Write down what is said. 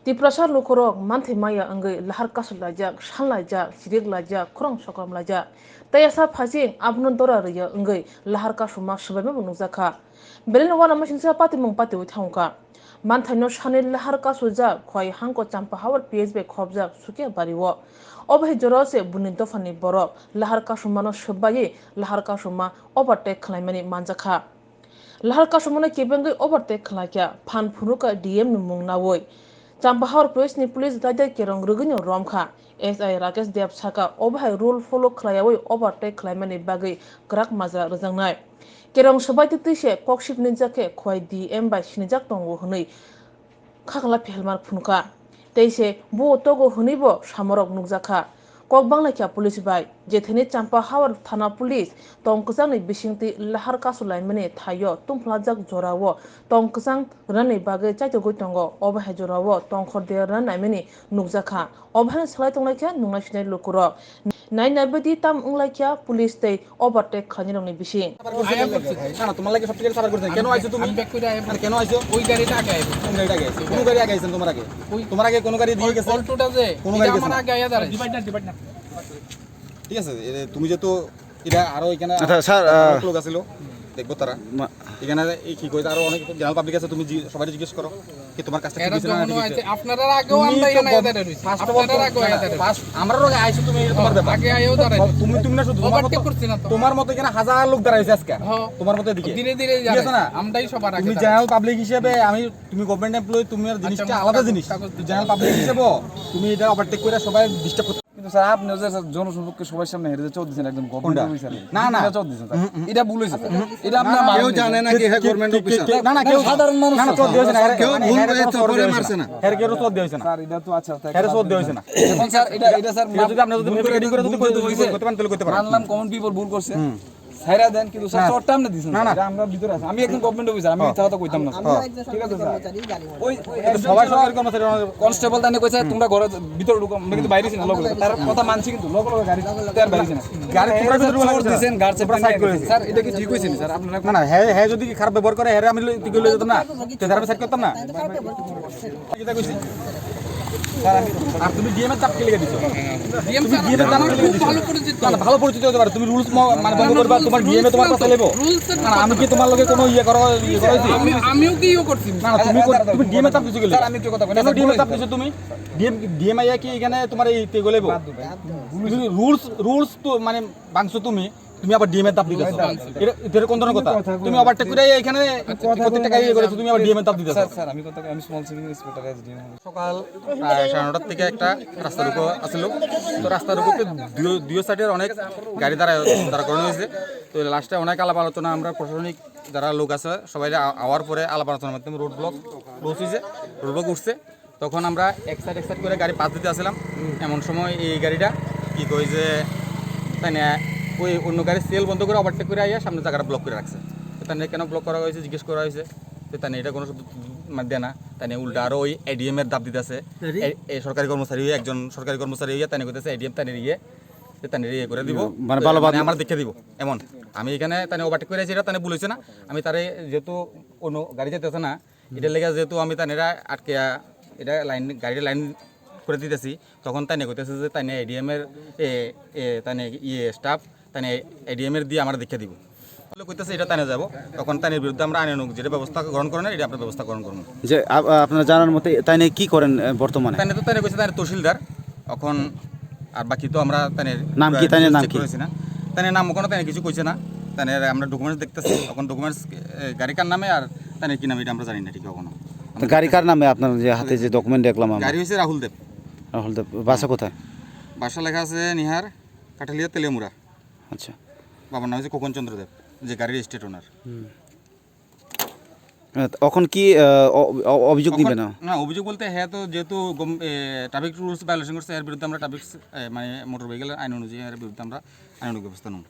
Tiprasar lukurok manthi maya anggai lahar kasul lajak, shan lajak, sirik lajak, kurang sokram lajak. Tayasa phasing abnun dora raya anggai lahar kasul mak sebab menuzaka. Belin wana masing sa pati mung pati withangka. Manthano shanil lahar kasul jak khoi hangko champa hawar PSB khobjak sukia bariwo. Obhe jorose bunin dofani borok lahar kasul mano sebaye lahar kasul ma overtake khlaimani manjaka. Lahar kasul mano kebengai overtake khlakya phan phunuka DM ni mung nawoi. Champahar Police ni police dada kerong rugunyo romkha SI Rakesh Dev Saka obhai rule follow khlayawi overtake khlaimani bagai krak maza rejangnai kerong sabai tise kokship ninjake khoi DM by sinijak tongo hnei khakla phelmar phunka teise bo togo hnibo samorok nukjakha kok bangla kya police bai jethene Champahar thana police tongkjang ni bisingti lahar kasulai mane thayo tumplajak jorawo tongkjang rani bagai chaito goitongo obha jorawo tongkhor de ranai mane nukjakha obha salai tonglakya nungai sinai lukuro nai nabedi tam unglakya police tei overtake khanirongni bising না তোমার লাগে সব থেকে সারা করতে কেন আইছো তুমি back করে আইছো আর কেন আইছো ওই গাড়িটা আগে আইছো কোন গাড়িটা আগে আইছো কোন গাড়ি আগে আইছেন তোমার আগে কোন গাড়ি দিয়ে গেছে অল্টোটা যে কোন গাড়ি আমার আগে আইয়া দাঁড়াই ডিভাইড না ঠিক আছে তুমি যেহেতু এটা আরো এখানে আচ্ছা স্যার লোক আছিল দেখবো তারা এখানে এই কি কইতা আরো অনেক জেনারেল পাবলিক আছে তুমি সবাই জিজ্ঞেস করো কি তোমার কাছে কি দিছ না আপনারা আগেও আমরা এখানে আইয়া দাঁড়াই রইছি আপনারা আগেও আইয়া দাঁড়াই আমরা আগে আইছো তুমি তোমার ব্যাপার আগে আইও দাঁড়াই তুমি না শুধু ওভারটেক করছ না তোমার মত এখানে হাজার লোক দাঁড়াইছে আজকে তোমার মত এদিকে ধীরে ধীরে যাচ্ছে না আমরাই সবার আগে তুমি জেনারেল পাবলিক হিসেবে তুমি গভর্নমেন্ট এমপ্লয়ি তুমি আর জিনিসটা আলাদা জিনিস জেনারেল পাবলিক হিসেবে তুমি এটা ওভারটেক করে সবাই ডিস্টার্ব কিন্তু স্যার আপনি যে জনসম্পর্কে সবার সামনে হেরে চোদ দিয়েছেন একদম গভর্নমেন্ট অফিসার না না চোদ দিয়েছেন এটা ভুল হইছে এটা আপনি কেউ জানে না কি হে গভর্নমেন্ট অফিসার না না কেউ সাধারণ মানুষ না চোদ দিয়েছে না কেউ ভুল করেছে পরে মারছে না হের কেউ চোদ দিয়েছে না স্যার এটা তো আচ্ছা হের চোদ দিয়েছে না এখন স্যার এটা স্যার যদি আপনি যদি রেডি করে যদি করতে পারেন তাহলে করতে পারেন মানলাম কমন পিপল ভুল করছে ছাইরা দেন কিন্তু স্যার শর্ট টার্ম না দিছেন না এটা আমরা ভিতরে আছি আমি একজন গভর্নমেন্ট অফিসার আমি মিথ্যা কথা কইতাম না ঠিক আছে স্যার ওই সবাই সরকারি কর্মচারী কনস্টেবল তানে কইছে তোমরা ঘরে ভিতরে ঢুকো আমরা কিন্তু বাইরে ছিলাম লোক তার কথা মানছি কিন্তু লোক গাড়ি তার বাইরে ছিলাম গাড়ি তোমরা ভিতরে ঢুকো দিছেন গার্ড সেফটি সাইড করেছে স্যার এটা কি ঠিক হইছে স্যার আপনারা না না হ্যাঁ যদি খারাপ ব্যবহার করে হ্যাঁ আমি ঠিক লয়ে যেতাম না তো তারা সাইড করতাম না এটা কইছি স্যার আমি আর তুমি ডিএম এর চাপ কে লিখে দিছো ডিএম স্যার ভালো পরিচিত ভালো পরিচিত হতে পারে তুমি রুলস মানে ভঙ্গ করবা তোমার ডিএম এ তোমার কথা লেবো না আমি কি তোমার লগে কোনো ইয়ে করাইছি আমিও কি ইয়ে করছি না তুমি ডিএম এ চাপ দিছো কি স্যার আমি একটু কথা কই না ডিএম এ চাপ দিছো তুমি ডিএম আইয়া কি এখানে তোমার এই তেগো লেবো রুলস তো মানে বাংছো তুমি আবার ডিএম এর দাব দিতেছো এটা কোন ধরনের কথা তুমি ওভারটেক করে এখানে কত টাকা ইয়ে করেছো তুমি আবার ডিএম এর দাব দিতেছো স্যার আমি কথা আমি স্মল সিভিল ইন্সপেক্টর এসডিএম সকাল 9:30টার থেকে একটা রাস্তার উপর আছিল তো রাস্তার উপরে দুই সাইডের অনেক গাড়ি দাঁড়া করানো হয়েছে তো লাস্টে অনেক আলাপ আলোচনা আমরা প্রশাসনিক যারা লোক আছে সবাই আওয়ার পরে আলাপ আলোচনার মাধ্যমে রোড ব্লক উঠছে তখন আমরা এক সাইড করে গাড়ি পাস দিতে আসলাম এমন সময় এই গাড়িটা কি কই যে তাই না ওই অন্য গাড়ির সেল বন্ধ করে ওভারটেক করে আইয়া সামনে জায়গাটা ব্লক করে রাখছে তো তাই কেন ব্লক করা হয়েছে জিজ্ঞেস করা হয়েছে তো তাই এটা কোনো দেয় না তাই উল্টা আরও ওই এডিএম এর দাব দিতেছে সরকারি কর্মচারী একজন সরকারি কর্মচারী হইয়া তাই করতেছে এডিএম তাই ইয়ে করে দিব মানে আমরা দেখে দিব এমন আমি এখানে তাই ওভারটেক করে আছি এটা তাই বলেছে না আমি তারে যেহেতু অন্য গাড়ি যেতেছে না এটার লেগে যেহেতু আমি তাই আটকে এটা গাড়ির লাইন করে দিতেছি তখন তাই কইতেছে যে তাই এডিএম এর তাই ইয়ে স্টাফ তাই এডিএম এর দিয়ে আমরা দেখে দিব কইতেছে এটা তাই যাব তখন তাই বিরুদ্ধে আমরা আইনানুগ যেটা ব্যবস্থা গ্রহণ করেন এটা আমরা ব্যবস্থা গ্রহণ করব যে আপনারা জানার মতে তাই কি করেন বর্তমানে তাই কইছে তাই তহসিলদার এখন আর বাকি তো আমরা তাই নাম কি তাই নাম কি কইছি না তাই নাম কোনো তাই কিছু কইছে না তাই আমরা ডকুমেন্টস দেখতেছি এখন ডকুমেন্টস গাড়িকার নামে আর তাই কি নাম এটা আমরা জানি না ঠিক কখনো গাড়ি কার নামে আপনার যে হাতে যে ডকুমেন্ট দেখলাম গাড়ি হইছে রাহুল দেব বাসা কোথায় বাসা লেখা আছে নিহার কাঠালিয়া তেলেমুরা আচ্ছা বাবার নাম হচ্ছে খোকন চন্দ্র দেব যে গাড়ির স্টেট ওনার এখন কি অভিযোগ দিবে না না অভিযোগ বলতে হ্যাঁ তো যেহেতু ট্রাফিক রুলস ভায়োলেশন করছে এর বিরুদ্ধে আমরা ট্রাফিক মানে মোটর ভেহিকেল আইন অনুযায়ী এর বিরুদ্ধে আমরা আইনানুগ ব্যবস্থা নেব